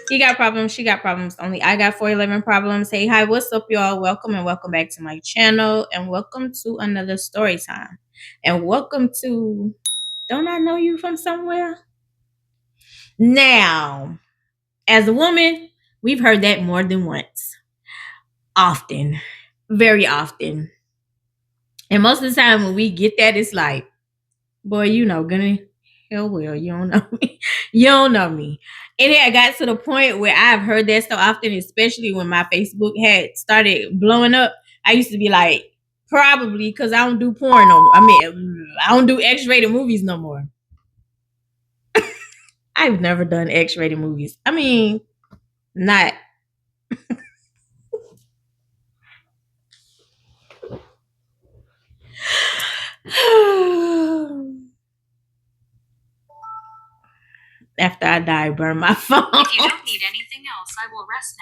He got problems, she got problems. Only I got 411 problems. Hey, hi, what's up, y'all? Welcome and welcome back to my channel. And welcome to another story time. And welcome to Don't I Know You From Somewhere? Now, as a woman, we've heard that more than once. Often. Very often. And most of the time when we get that, it's like, boy, you know, gonna hell well, you don't know me. You don't know me. And it got to the point where I've heard that so often, especially when my Facebook had started blowing up. I used to be like, probably because I don't do porn no more. I mean, I don't do X-rated movies no more. I've never done X-rated movies. I mean, not. After I die, burn my phone. If you don't need anything else, I will rest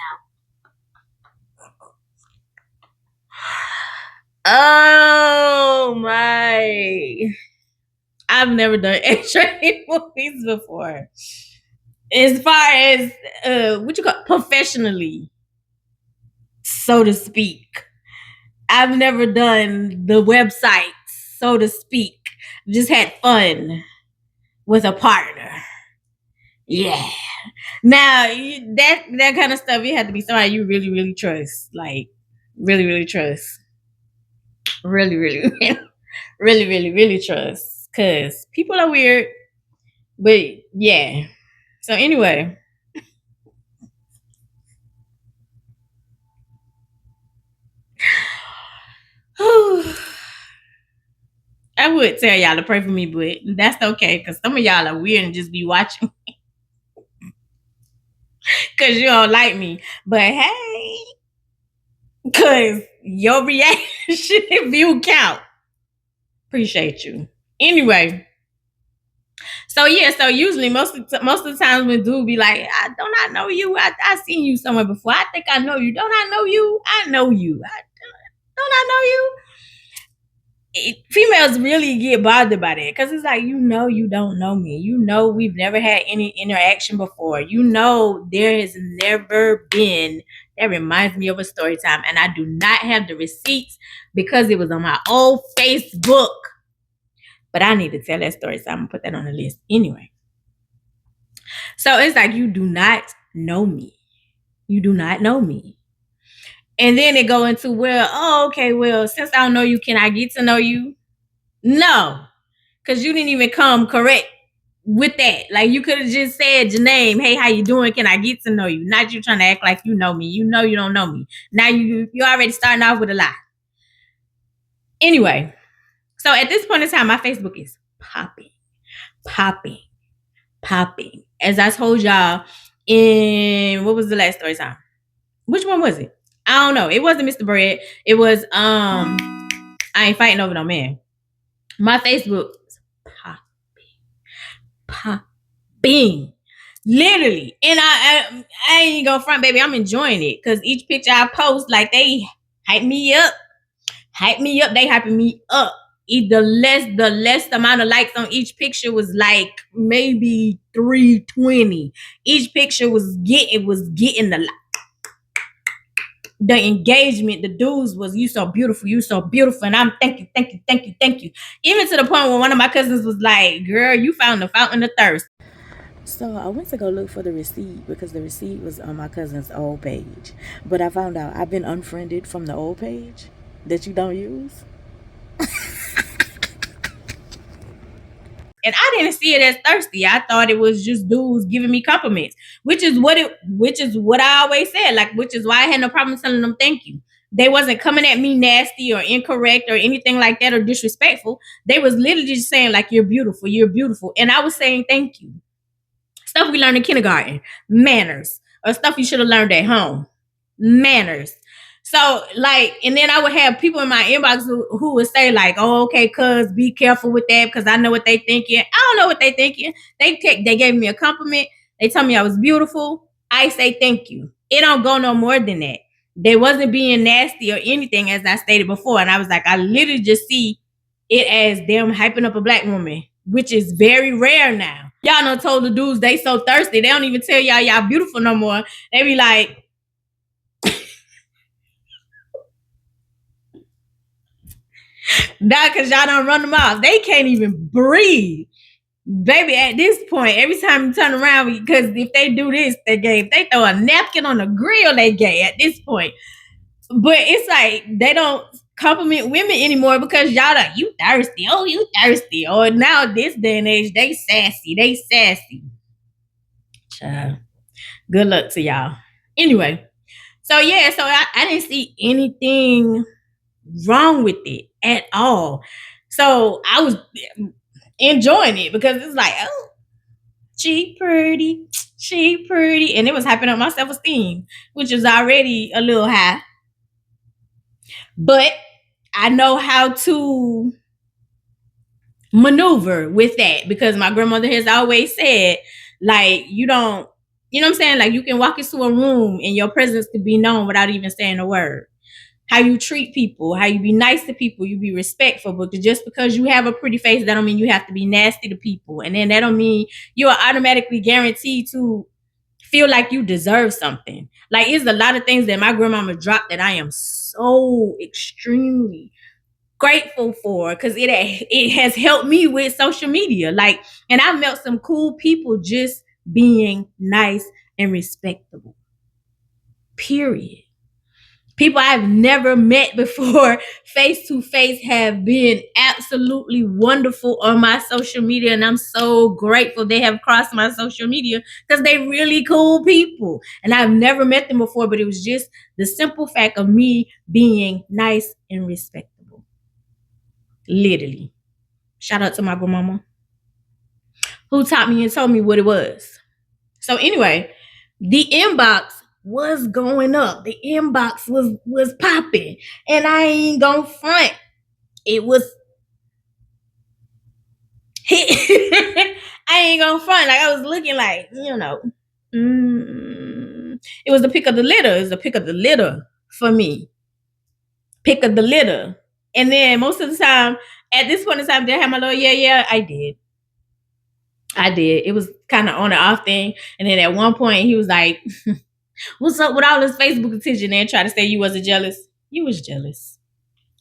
now. Oh my. I've never done X-rated movies before. As far as what you call professionally, so to speak. I've never done the website, so to speak. Just had fun with a partner. Yeah. Now that kind of stuff, it had to be somebody you really, really trust. Like really, really trust. Really, really, really, really, really trust. Cause people are weird. But yeah. So anyway. I would tell y'all to pray for me, but that's okay because some of y'all are weird and just be watching because you don't like me. But hey, because your reaction view count. Appreciate you. Anyway, so yeah, so usually most of the times when dude be like, I don't I know you? I seen you somewhere before. I think I know you. Don't I know you? I know you. Don't I know you? Females really get bothered by that because it's like, you know, you don't know me. You know, we've never had any interaction before. You know, there has never been. That reminds me of a story time, and I do not have the receipts because it was on my old Facebook. But I need to tell that story, so I'm gonna put that on the list anyway. So it's like, you do not know me. You do not know me. And then it go into, well, oh, okay, well, since I don't know you, can I get to know you? No, because you didn't even come correct with that. Like, you could have just said your name. Hey, how you doing? Can I get to know you? Not you trying to act like you know me. You know you don't know me. Now you already starting off with a lie. Anyway, so at this point in time, my Facebook is popping, popping, popping. As I told y'all in, what was the last story time? Which one was it? I don't know. It wasn't Mr. Bread. It was I ain't fighting over no man. My Facebook was popping, literally. And I ain't gonna front, baby. I'm enjoying it because each picture I post, like, they hype me up. They hyping me up. The less amount of likes on each picture was like maybe 320. Each picture was getting the engagement. The dudes was, you so beautiful, and I'm thank you. Even to the point where one of my cousins was like, girl, you found the fountain of thirst. So I went to go look for the receipt because the receipt was on my cousin's old page. But I found out I've been unfriended from the old page that you don't use. And I didn't see it as thirsty. I thought it was just dudes giving me compliments, which is what I always said. Like, which is why I had no problem telling them thank you. They wasn't coming at me nasty or incorrect or anything like that or disrespectful. They was literally just saying, like, you're beautiful, and I was saying thank you. Stuff we learned in kindergarten, manners, or stuff you should have learned at home, manners. So, like, and then I would have people in my inbox who would say, like, oh, okay, cuz, be careful with that because I know what they thinking. I don't know what they thinking. They gave me a compliment. They told me I was beautiful. I say thank you. It don't go no more than that. They wasn't being nasty or anything, as I stated before. And I was like, I literally just see it as them hyping up a black woman, which is very rare now. Y'all done told the dudes they so thirsty. They don't even tell y'all beautiful no more. They be like, nah, cause y'all don't run them off. They can't even breathe. Baby, at this point, every time you turn around, because if they do this, they gay. If they throw a napkin on the grill, they gay at this point. But it's like they don't compliment women anymore because y'all like, you thirsty. Oh, you thirsty. Or now this day and age, they sassy. They sassy. Child. Good luck to y'all. Anyway, so yeah, so I didn't see anything wrong with it at all. So I was enjoying it because it's like, oh, she pretty, and it was hyping up my self-esteem, which is already a little high. But I know how to maneuver with that because my grandmother has always said, like, you don't, you know what I'm saying? Like, you can walk into a room and your presence could be known without even saying a word. How you treat people, how you be nice to people, you be respectful. But just because you have a pretty face, that don't mean you have to be nasty to people. And then that don't mean you are automatically guaranteed to feel like you deserve something. Like, it's a lot of things that my grandmama dropped that I am so extremely grateful for because it has helped me with social media. Like, and I met some cool people just being nice and respectable. Period. People I've never met before face to face have been absolutely wonderful on my social media. And I'm so grateful they have crossed my social media because they're really cool people. And I've never met them before, but it was just the simple fact of me being nice and respectable. Literally. Shout out to my grandmama who taught me and told me what it was. So anyway, the inbox was going up. The inbox was popping. And I ain't gonna front. It was I ain't gonna front. Like, I was looking like, it was the pick of the litter. It was the pick of the litter for me. Pick of the litter. And then most of the time, at this point in time, did I have my little yeah, I did. It was kind of on and off thing. And then at one point he was like, what's up with all this Facebook attention? And try to say you wasn't jealous. You was jealous.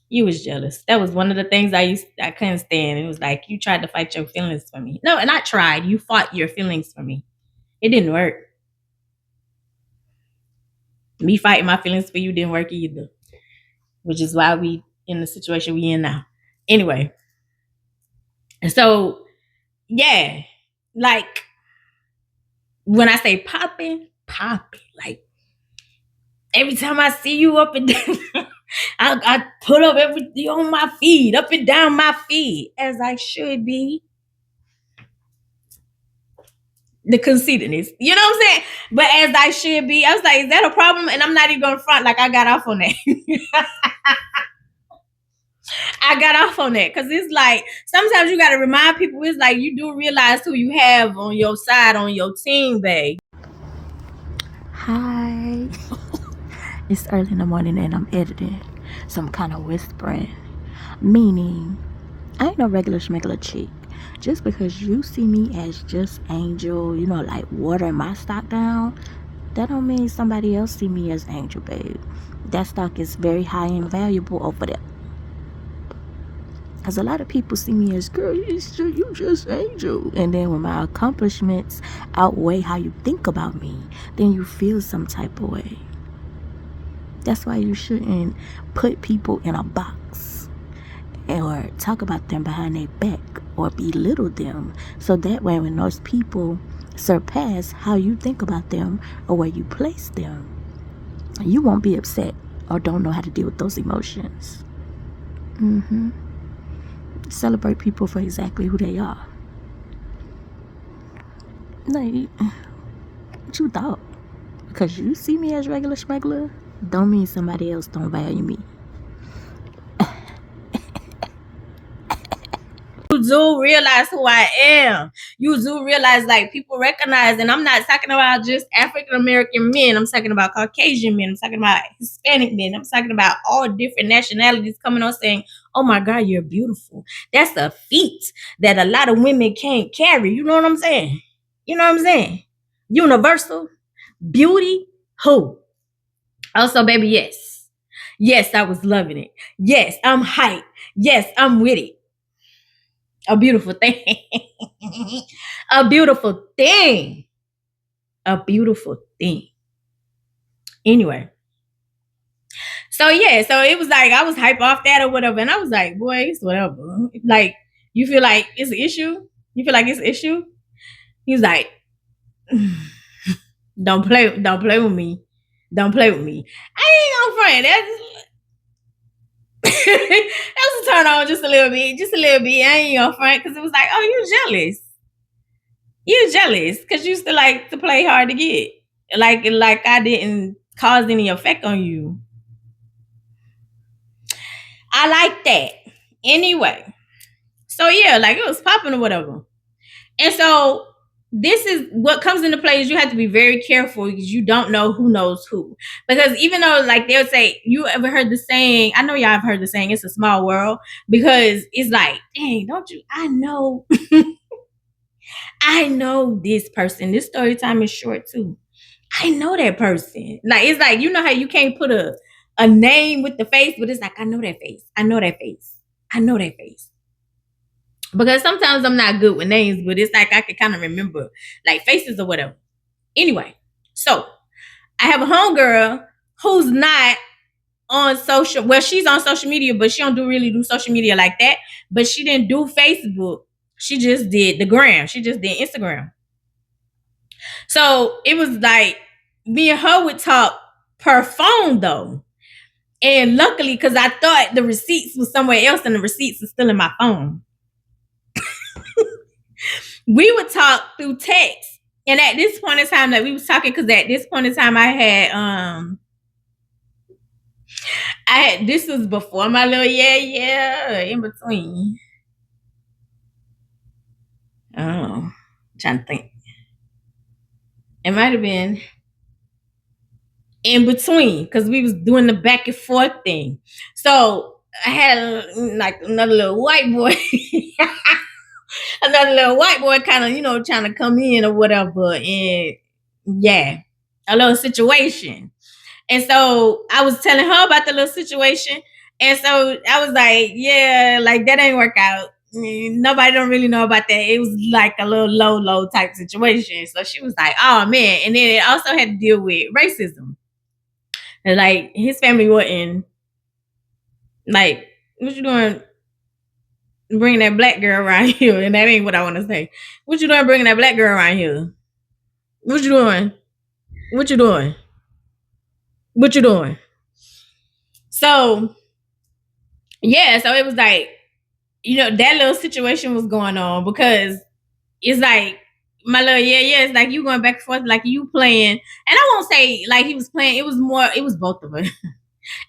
You was jealous. That was one of the things I couldn't stand. It was like, you tried to fight your feelings for me. No, and I tried. You fought your feelings for me. It didn't work. Me fighting my feelings for you didn't work either. Which is why we in the situation we in now. Anyway. So yeah, like when I say popping, like every time I see you up and down, I put up everything on my feed, up and down my feed, as I should be. The conceitedness, you know what I'm saying? But as I should be, I was like, is that a problem? And I'm not even gonna front like I got off on that. I got off on that because it's like sometimes you got to remind people. It's like you do realize who you have on your side, on your team, babe. Hi. It's early in the morning and I'm editing. So I'm kind of whispering. Meaning, I ain't no regular schmegular chick. Just because you see me as just Angel, like watering my stock down, that don't mean somebody else see me as Angel, babe. That stock is very high and valuable over there. Because a lot of people see me as, girl, you just Angel. And then when my accomplishments outweigh how you think about me, then you feel some type of way. That's why you shouldn't put people in a box or talk about them behind their back or belittle them. So that way when those people surpass how you think about them or where you place them, you won't be upset or don't know how to deal with those emotions. Celebrate people for exactly who they are. Like, what you thought? Because you see me as regular schmegular, don't mean somebody else don't value me. you do realize who I am. You do realize like people recognize, and I'm not talking about just African American men. I'm talking about Caucasian men. I'm talking about Hispanic men. I'm talking about all different nationalities coming on saying, "Oh my God, you're beautiful." That's a feat that a lot of women can't carry. You know what I'm saying? You know what I'm saying? Universal beauty. Who? Also, baby, yes. Yes, I was loving it. Yes, I'm hyped. Yes, I'm with it. A beautiful thing. A beautiful thing. A beautiful thing. Anyway. So yeah, so it was like I was hyped off that or whatever. And I was like, boy, it's whatever. Like, you feel like it's an issue? You feel like it's an issue? He was like, don't play with me. Don't play with me. I ain't gonna front. That was a turn on just a little bit. Just a little bit. I ain't gonna front because it was like, oh, you jealous. You jealous because you still like to play hard to get. Like I didn't cause any effect on you. I like that. Anyway. So yeah, like it was popping or whatever. And so this is what comes into play is you have to be very careful because you don't know who knows who. Because even though like they'll say, you ever heard the saying, I know y'all have heard the saying, it's a small world, because it's like, dang, don't you? I know I know this person. This story time is short too. I know that person. Like it's like, you know how you can't put a name with the face, but it's like, I know that face. I know that face. I know that face. Because sometimes I'm not good with names, but it's like I can kind of remember like faces or whatever. Anyway, so I have a homegirl who's not on social. Well, she's on social media, but she don't really do social media like that. But she didn't do Facebook. She just did the gram. She just did Instagram. So it was like me and her would talk per phone though. And luckily, because I thought the receipts was somewhere else and the receipts are still in my phone. We would talk through text. And at this point in time, like we was talking, because at this point in time I had this was before my little in between. Oh, I'm trying to think. It might have been in between because we was doing the back and forth thing. So I had like another little white boy, another little white boy kind of, trying to come in or whatever. And yeah, a little situation. And so I was telling her about the little situation. And so I was like, yeah, like that ain't work out. Nobody don't really know about that. It was like a little low type situation. So she was like, oh man. And then it also had to deal with racism. And like his family wasn't like, what you doing bringing that black girl around here? And that ain't what I want to say. What you doing bringing that black girl around here? What you doing? What you doing? What you doing? So yeah, so it was like, that little situation was going on because it's like my little it's like you going back and forth, like you playing. And I won't say like he was playing, it was both of us.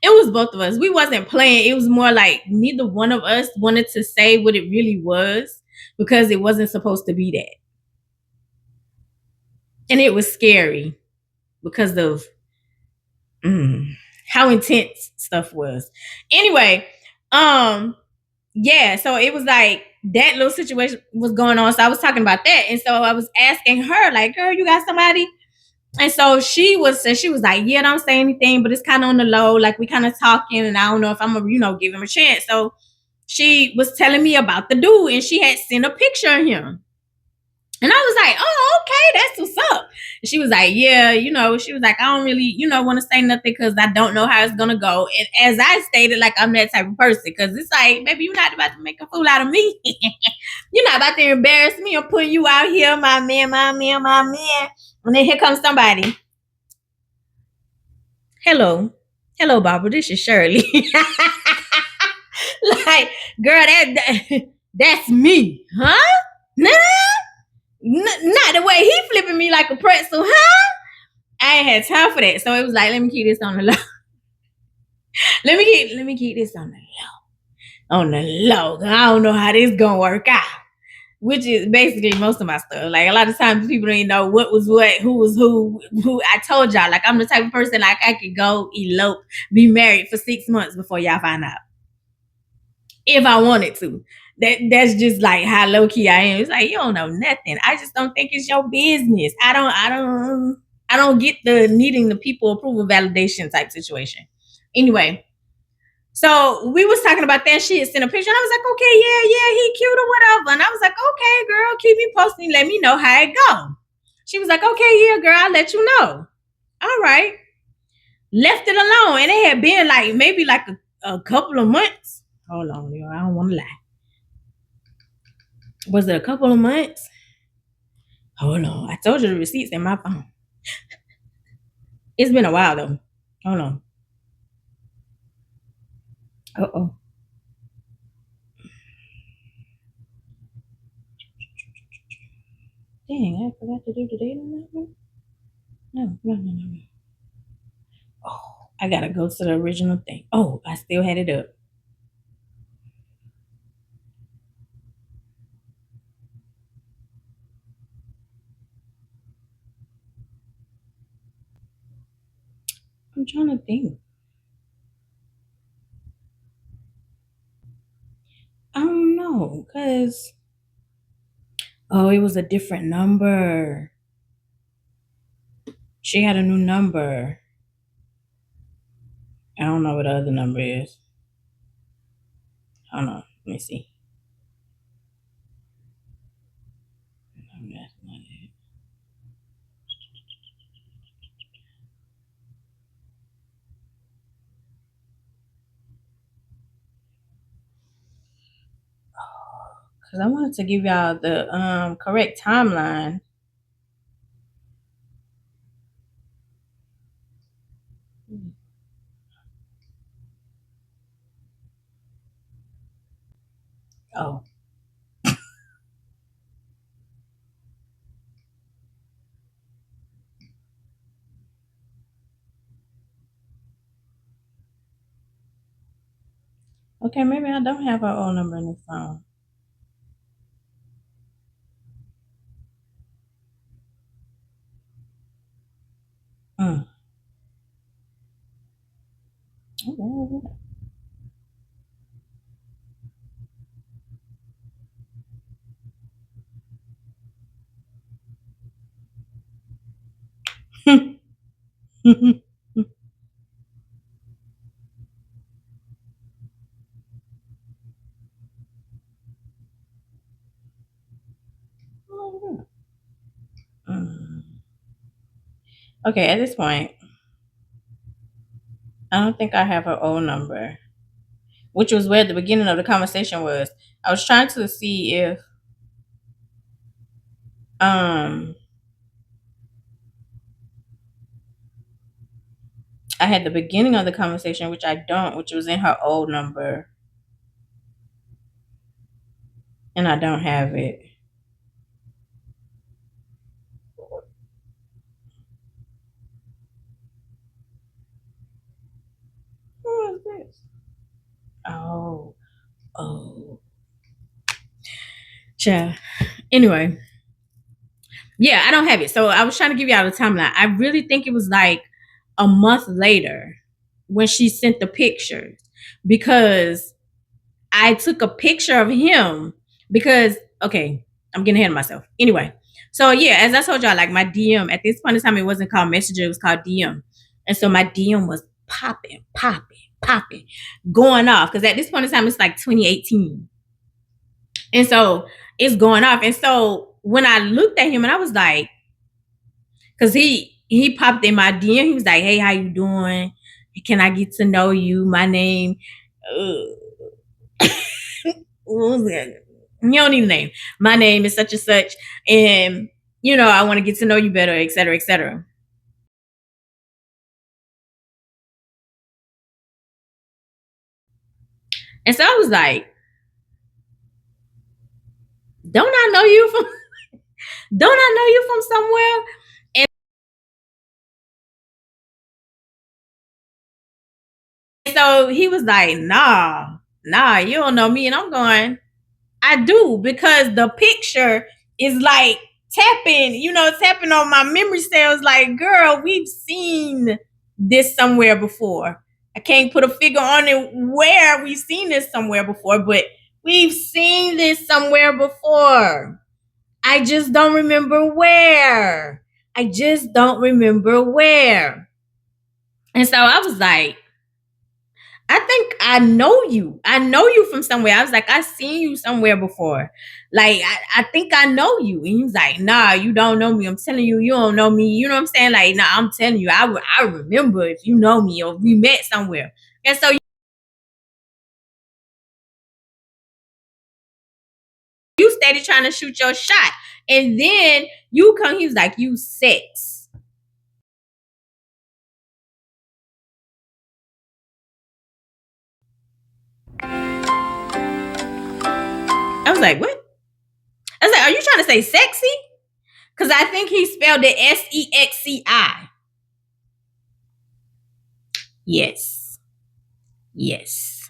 It was both of us. We wasn't playing. It was more like neither one of us wanted to say what it really was because it wasn't supposed to be that. And it was scary because of how intense stuff was. Anyway, yeah, so it was like that little situation was going on. So I was talking about that. And so I was asking her, like, girl, you got somebody? And so she was like, yeah, don't say anything, but it's kind of on the low. Like we kind of talking, and I don't know if I'm gonna, give him a chance. So she was telling me about the dude, and she had sent a picture of him. And I was like, oh, okay, that's what's up. And she was like, yeah, she was like, I don't really, want to say nothing because I don't know how it's going to go. And as I stated, like, I'm that type of person because it's like, maybe you're not about to make a fool out of me. You're not about to embarrass me or put you out here, my man. And then here comes somebody. Hello, Barbara, this is Shirley. Like, girl, that's me, huh? Nah. Not the way he flipping me like a pretzel, huh? I ain't had time for that. So it was like, let me keep this on the low. let me keep this on the low. on the low. I don't know how this gonna work out. Which is basically most of my stuff. Like a lot of times people don't even know what was what, who was who. I told y'all, like I'm the type of person like I could go elope, be married for 6 months before y'all find out. If I wanted to. That's just like how low key I am. It's like you don't know nothing. I just don't think it's your business. I don't get the needing the people approval validation type situation. Anyway, so we was talking about that shit, sent a picture, and I was like, okay, yeah, he cute or whatever. And I was like, okay, girl, keep me posting, let me know how it go. She was like, okay, yeah, girl, I'll let you know. All right. Left it alone. And it had been like maybe like a couple of months. Hold on, yo, I don't want to lie. Was it a couple of months? Hold on. I told you the receipts in my phone. It's been a while though. Hold on. Uh-oh. Dang, I forgot to do the date on that one. No. Oh, I gotta go to the original thing. Oh, I still had it up. I'm trying to think. I don't know, cause it was a different number. She had a new number. I don't know what the other number is. Hold on, let me see. That's not it. Cause I wanted to give y'all the correct timeline. Oh. Okay, maybe I don't have her old number in this phone. Mm. Okay. Mm. Okay, at this point, I don't think I have her old number, which was where the beginning of the conversation was. I was trying to see if I had the beginning of the conversation, which I don't, which was in her old number, and I don't have it. Who is this? Oh. Yeah. Anyway, yeah, I don't have it. So I was trying to give y'all the timeline. I really think it was like a month later when she sent the pictures because I took a picture of him because okay, I'm getting ahead of myself. Anyway, so yeah, as I told y'all, like my DM at this point in time, it wasn't called Messenger, it was called DM, and so my DM was popping, going off because at this point in time, it's like 2018, and so it's going off, and so when I looked at him and I was like, because he popped in my DM, he was like, "Hey, how you doing? Can I get to know you? My name." You don't need a name. My name is such and such, and I want to get to know you better, et cetera, et cetera. And so I was like, don't I know you from don't I know you from somewhere? And so he was like, nah. nah, you don't know me. And I'm going, I do, because the picture is like tapping, tapping on my memory cells. Like, girl, we've seen this somewhere before. I can't put a figure on it where we've seen this somewhere before, but we've seen this somewhere before. I just don't remember where. I just don't remember where. And so I was like, I think I know you. I know you from somewhere. I was like, I seen you somewhere before. Like, I think I know you. And he was like, nah, you don't know me. I'm telling you, you don't know me. You know what I'm saying? Like, nah, I'm telling you, I remember if you know me or we met somewhere. And so you steady trying to shoot your shot. And then you come, he was like, you sex. I was like, what? I was like, are you trying to say sexy? Because I think he spelled it SEXCI. Yes. Yes.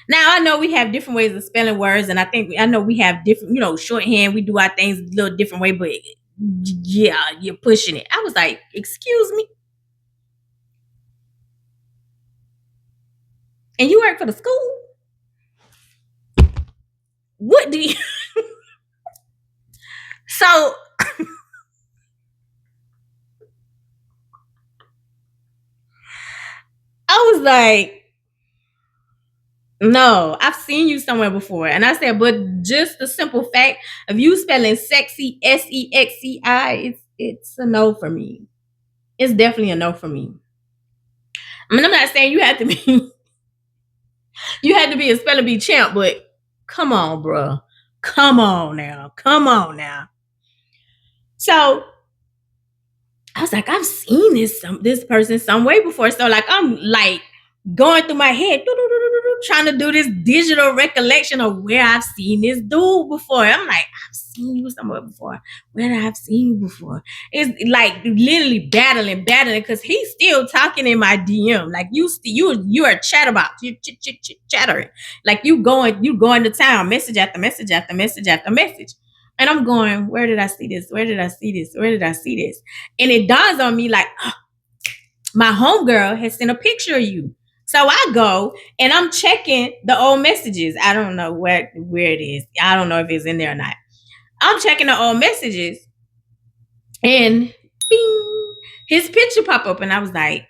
Now I know we have different ways of spelling words, and I know we have different, shorthand. We do our things a little different way, but yeah, you're pushing it. I was like, excuse me, and you work for the school? What do you? So I was like, no, I've seen you somewhere before, and I said, but just the simple fact of you spelling sexy SEXCI, it's a no for me. It's definitely a no for me. I mean, I'm not saying you have to be you had to be a spelling bee champ, but come on, bro. Come on now. Come on now. So I was like, I've seen this person some way before. So like I'm like going through my head, trying to do this digital recollection of where I've seen this dude before. I'm like, I've seen you somewhere before. Where did I have seen you before? It's like literally battling, because he's still talking in my DM. Like you are chatterbox. You chattering. Like you going to town, message after message after message after message. And I'm going, where did I see this? Where did I see this? Where did I see this? And it dawns on me like, oh, my homegirl has sent a picture of you. So I go and I'm checking the old messages. I don't know where it is. I don't know if it's in there or not. I'm checking the old messages and bing, his picture pop up. And I was like,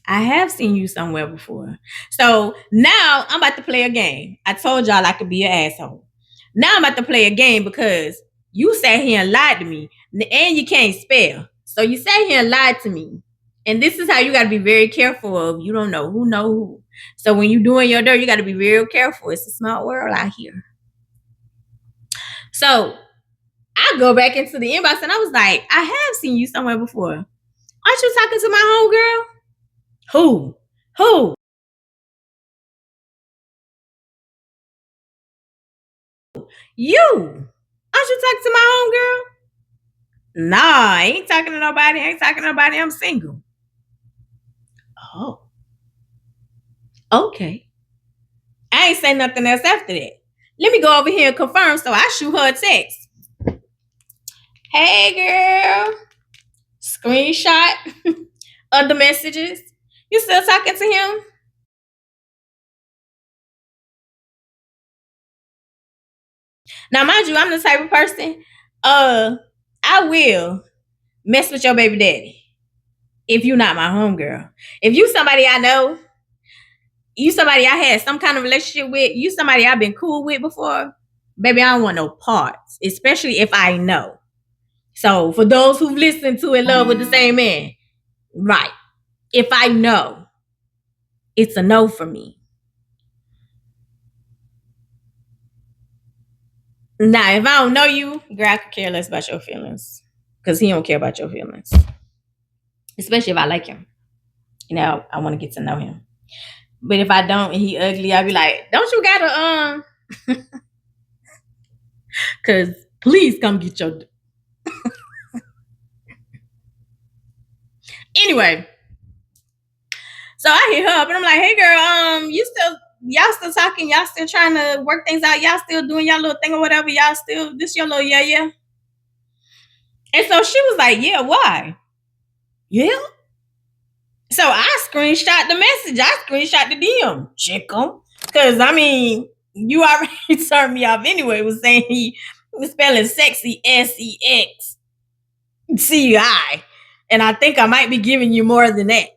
I have seen you somewhere before. So now I'm about to play a game. I told y'all I could be an asshole. Now I'm about to play a game because you sat here and lied to me and you can't spell. So you sat here and lied to me. And this is how you got to be very careful of. You don't know who. So when you're doing your dirt, you got to be very careful. It's a small world out here. So I go back into the inbox and I was like, I have seen you somewhere before. Aren't you talking to my homegirl? Who? You. Aren't you talking to my homegirl? Nah, I ain't talking to nobody. I'm single. Oh, okay. I ain't say nothing else after that. Let me go over here and confirm. So I shoot her a text. Hey, girl. Screenshot of the messages. You still talking to him? Now, mind you, I'm the type of person, I will mess with your baby daddy if you're not my homegirl. If you somebody I know, you somebody I had some kind of relationship with, you somebody I've been cool with before, baby, I don't want no parts, especially if I know. So for those who've listened to In Love with the Same Man, right. If I know, it's a no for me. Now, if I don't know you, girl, I could care less about your feelings. Because he don't care about your feelings. Especially if I like him. I want to get to know him. But if I don't and he ugly, I'll be like, don't you gotta cause please come get your anyway. So I hit her up and I'm like, hey girl, you still y'all still talking? Y'all still trying to work things out? Y'all still doing y'all little thing or whatever? Y'all still this your little yeah? And so she was like, yeah, why? Yeah. So I screenshot the message. I screenshot the DM. Check them. Because, I mean, you already turned me off anyway. It was saying he was spelling sexy SEXCI. And I think I might be giving you more than that.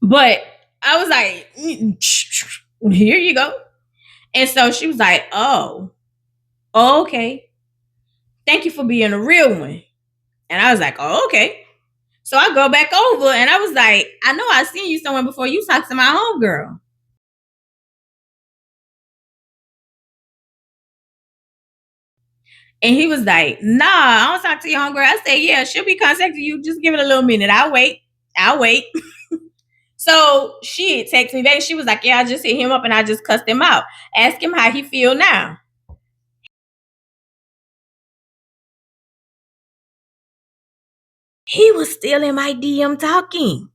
But I was like, here you go. And so she was like, oh, okay. Thank you for being a real one. And I was like, oh, okay. So I go back over and I was like, I know I seen you somewhere before. You talked to my homegirl. And he was like, nah, I don't talk to your homegirl. I said, yeah, she'll be contacting you. Just give it a little minute. I'll wait. So she texted me back. She was like, yeah, I just hit him up and I just cussed him out. Ask him how he feel now. He was still in my DM talking.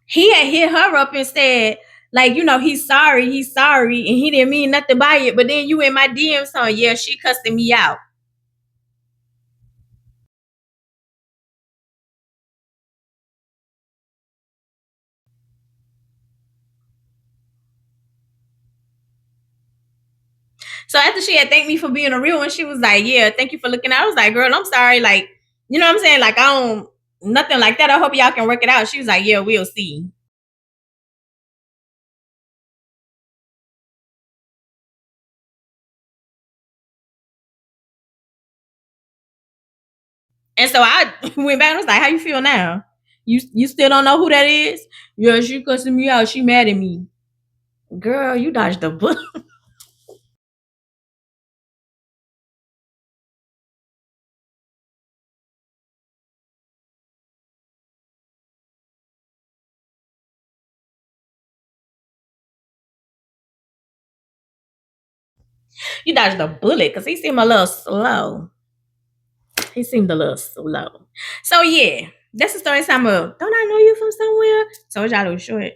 He had hit her up and said, like, he's sorry, and he didn't mean nothing by it. But then you in my DM saying, yeah, she cussing me out. So after she had thanked me for being a real one, she was like, yeah, thank you for looking out. I was like, girl, I'm sorry. Like, you know what I'm saying? Like, I don't, nothing like that. I hope y'all can work it out. She was like, yeah, we'll see. And so I went back and was like, how you feel now? You still don't know who that is? Yeah, she cussing me out. She mad at me. Girl, you dodged the bullet. You dodged the bullet because he seemed a little slow. He seemed a little slow. So yeah, that's the story time of don't I know you from somewhere? Told y'all it was short.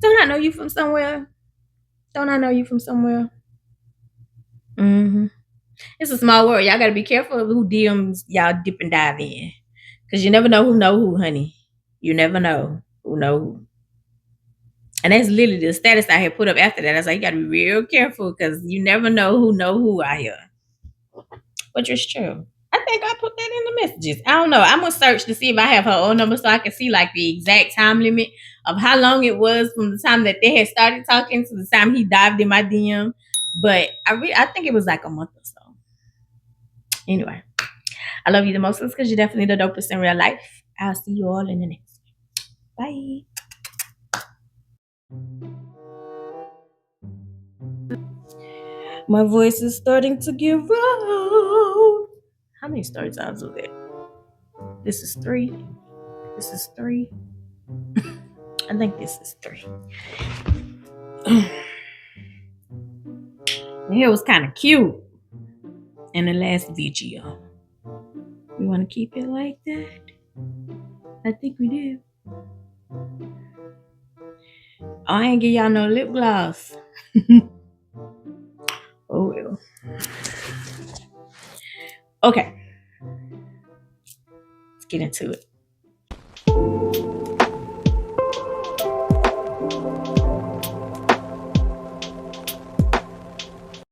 Don't I know you from somewhere? Don't I know you from somewhere? Mm-hmm. It's a small world. Y'all gotta be careful of who DMs y'all dip and dive in. Cause you never know who, honey. You never know who know who. And that's literally the status I had put up after that. I was like, you gotta be real careful because you never know who out here. Which is true. I think I put that in the messages. I don't know. I'm gonna search to see if I have her own number so I can see like the exact time limit of how long it was from the time that they had started talking to the time he dived in my DM. But I think it was like a month or so. Anyway, I love you the most because you're definitely the dopest in real life. I'll see you all in the next one. Bye. My voice is starting to give out. How many story times was it? This is 3. This is 3. I think this is 3. The hair was kind of cute in the last video. We want to keep it like that? I think we do. Oh, I ain't give y'all no lip gloss. Oh well. Okay. Let's get into it.